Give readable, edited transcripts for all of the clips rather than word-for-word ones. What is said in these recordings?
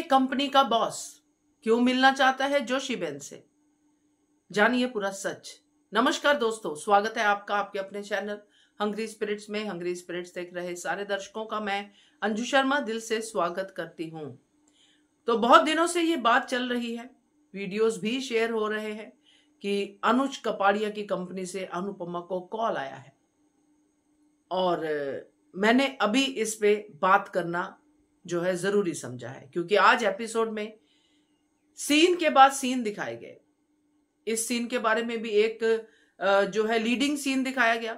एके company का boss क्यों मिलना चाहता है जोशी बहन से, जानिए पूरा सच। नमस्कार दोस्तों, स्वागत है आपका आपके अपने चैनल हंग्री स्पिरिट्स में। हंग्री स्पिरिट्स देख रहे सारे दर्शकों का मैं अंजू शर्मा दिल से स्वागत करती हूं। तो बहुत दिनों से ये बात चल रही है, वीडियोस भी शेयर हो रहे हैं कि अनुज कपाड़िया की कंपनी से अनुपमा को कॉल आया है और मैंने अभी इस पे बात करना जो है जरूरी समझा है, क्योंकि आज एपिसोड में सीन के बाद सीन दिखाए गए। इस सीन के बारे में भी एक जो है लीडिंग सीन दिखाया गया।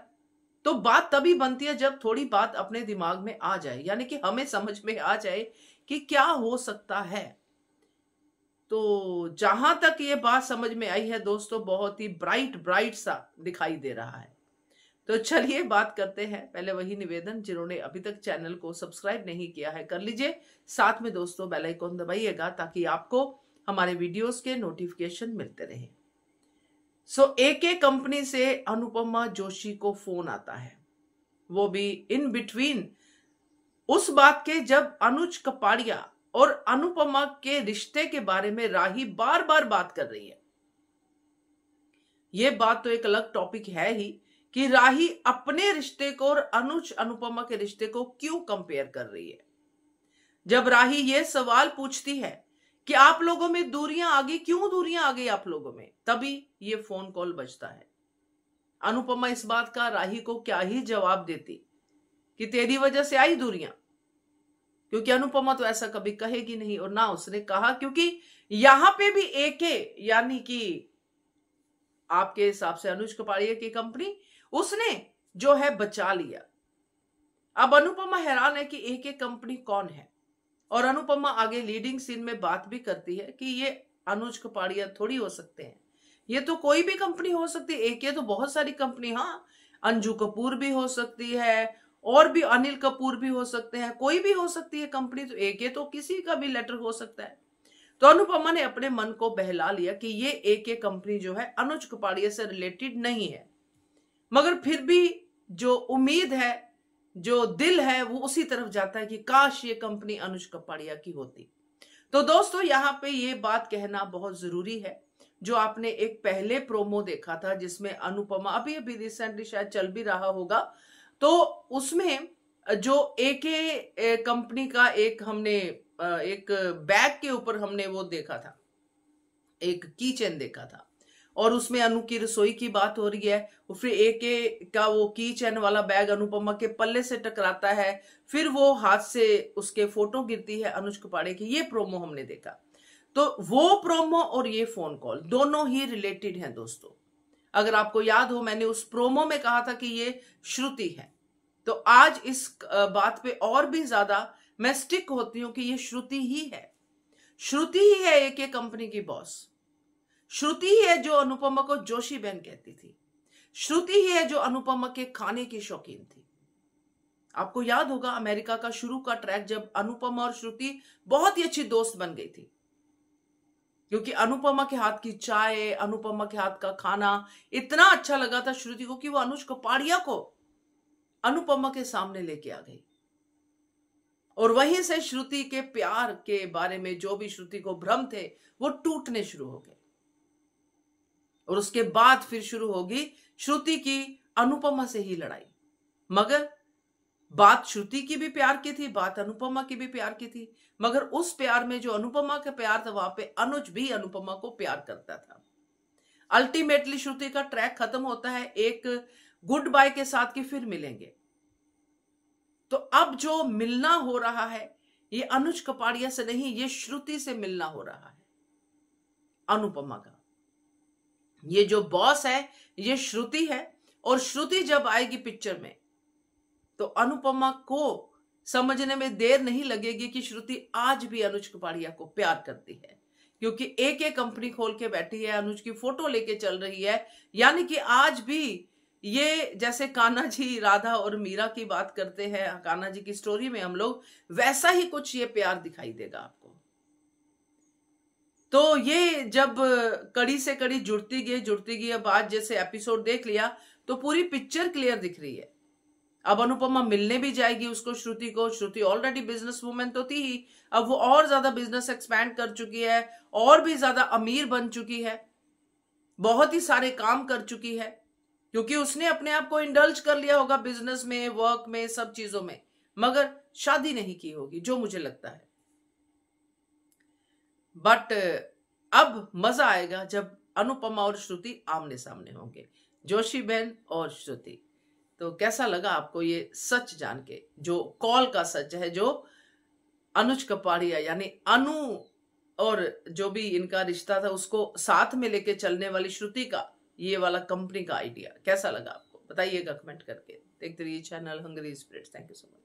तो बात तभी बनती है जब थोड़ी बात अपने दिमाग में आ जाए, यानी कि हमें समझ में आ जाए कि क्या हो सकता है। तो जहां तक ये बात समझ में आई है दोस्तों, बहुत ही ब्राइट सा दिखाई दे रहा है। तो चलिए बात करते हैं। पहले वही निवेदन, जिन्होंने अभी तक चैनल को सब्सक्राइब नहीं किया है कर लीजिए, साथ में दोस्तों बेल आइकन दबाइएगा ताकि आपको हमारे वीडियोस के नोटिफिकेशन मिलते रहे। एके कंपनी से अनुपमा जोशी को फोन आता है, वो भी इन बिटवीन उस बात के जब अनुज कपाड़िया और अनुपमा के रिश्ते के बारे में राही बार बार बात कर रही है। ये बात तो एक अलग टॉपिक है ही कि राही अपने रिश्ते को और अनुज अनुपमा के रिश्ते को क्यों कंपेयर कर रही है। जब राही ये सवाल पूछती है कि आप लोगों में दूरियां आ गई, क्यों दूरियां आ गई आप लोगों में, तभी ये फोन कॉल बजता है। अनुपमा इस बात का राही को क्या ही जवाब देती कि तेरी वजह से आई दूरियां, क्योंकि अनुपमा तो ऐसा कभी कहेगी नहीं और ना उसने कहा, क्योंकि यहां पे भी एके यानी कि आपके हिसाब से अनुज कपाड़िया की कंपनी उसने जो है बचा लिया। अब अनुपमा हैरान है कि एके कंपनी कौन है, और अनुपमा आगे लीडिंग सीन में बात भी करती है कि ये अनुज कपाड़िया थोड़ी हो सकते हैं, ये तो कोई भी कंपनी हो सकती है। एके तो बहुत सारी कंपनी, हाँ अंजू कपूर भी हो सकती है और भी अनिल कपूर भी हो सकते हैं, कोई भी हो सकती है कंपनी, तो एके तो किसी का भी लेटर हो सकता है। तो अनुपमा ने अपने मन को बहला लिया कि ये एके कंपनी जो है अनुज कपाड़िया से रिलेटेड नहीं है, मगर फिर भी जो उम्मीद है, जो दिल है, वो उसी तरफ जाता है कि काश ये कंपनी अनुज कपाड़िया की होती। तो दोस्तों यहाँ पे ये बात कहना बहुत जरूरी है, जो आपने एक पहले प्रोमो देखा था जिसमें अनुपमा अभी रिसेंटली शायद चल भी रहा होगा, तो उसमें जो एके कंपनी का एक हमने एक बैग के ऊपर हमने वो देखा था, एक की चेन देखा था, और उसमें अनु की रसोई की बात हो रही है। फिर एके का वो की चेन वाला बैग अनुपमा के पल्ले से टकराता है, फिर वो हाथ से उसके फोटो गिरती है अनुज कपाड़िया की। ये प्रोमो हमने देखा। तो वो प्रोमो और ये फोन कॉल दोनों ही रिलेटेड हैं दोस्तों। अगर आपको याद हो, मैंने उस प्रोमो में कहा था कि ये श्रुति है, तो आज इस बात पे और भी ज्यादा मैं स्टिक होती हूं कि ये श्रुति ही है। श्रुति ही है एके कंपनी की बॉस। श्रुति ही है जो अनुपमा को जोशी बहन कहती थी। श्रुति ही है जो अनुपमा के खाने की शौकीन थी। आपको याद होगा अमेरिका का शुरू का ट्रैक, जब अनुपमा और श्रुति बहुत ही अच्छी दोस्त बन गई थी, क्योंकि अनुपमा के हाथ की चाय, अनुपमा के हाथ का खाना इतना अच्छा लगा था श्रुति को कि वो अनुज कपाड़िया को अनुपमा के सामने लेके आ गई। और वहीं से श्रुति के प्यार के बारे में जो भी श्रुति को भ्रम थे वो टूटने शुरू हो गए, और उसके बाद फिर शुरू होगी श्रुति की अनुपमा से ही लड़ाई। मगर बात श्रुति की भी प्यार की थी, बात अनुपमा की भी प्यार की थी, मगर उस प्यार में जो अनुपमा का प्यार था, वहां पे अनुज भी अनुपमा को प्यार करता था। अल्टीमेटली श्रुति का ट्रैक खत्म होता है एक गुड बाय के साथ कि फिर मिलेंगे। तो अब जो मिलना हो रहा है ये अनुज कपाड़िया से नहीं, ये श्रुति से मिलना हो रहा है अनुपमा का। ये जो बॉस है ये श्रुति है, और श्रुति जब आएगी पिक्चर में तो अनुपमा को समझने में देर नहीं लगेगी कि श्रुति आज भी अनुज कपाड़िया को प्यार करती है, क्योंकि एके कंपनी खोल के बैठी है, अनुज की फोटो लेके चल रही है। यानी कि आज भी ये जैसे कान्हा जी, राधा और मीरा की बात करते हैं कान्हा जी की स्टोरी में हम लोग, वैसा ही कुछ ये प्यार दिखाई देगा आपको। तो ये जब कड़ी से कड़ी जुड़ती गई, अब आज जैसे एपिसोड देख लिया तो पूरी पिक्चर क्लियर दिख रही है। अब अनुपमा मिलने भी जाएगी उसको, श्रुति को। श्रुति ऑलरेडी बिजनेस वुमेन तो थी ही, अब वो और ज्यादा बिजनेस एक्सपैंड कर चुकी है, और भी ज्यादा अमीर बन चुकी है, बहुत ही सारे काम कर चुकी है, क्योंकि उसने अपने आप को इंडल्ज कर लिया होगा बिजनेस में, वर्क में, सब चीजों में, मगर शादी नहीं की होगी, जो मुझे लगता है। बट अब मजा आएगा जब अनुपमा और श्रुति आमने सामने होंगे, जोशी बहन और श्रुति। तो कैसा लगा आपको ये सच जान के, जो कॉल का सच है, जो अनुज कपाड़िया यानी अनु और जो भी इनका रिश्ता था उसको साथ में लेके चलने वाली श्रुति का ये वाला कंपनी का आइडिया कैसा लगा आपको, बताइएगा कमेंट करके। देखते रहिए channel Hungry Spirits. Thank you so much.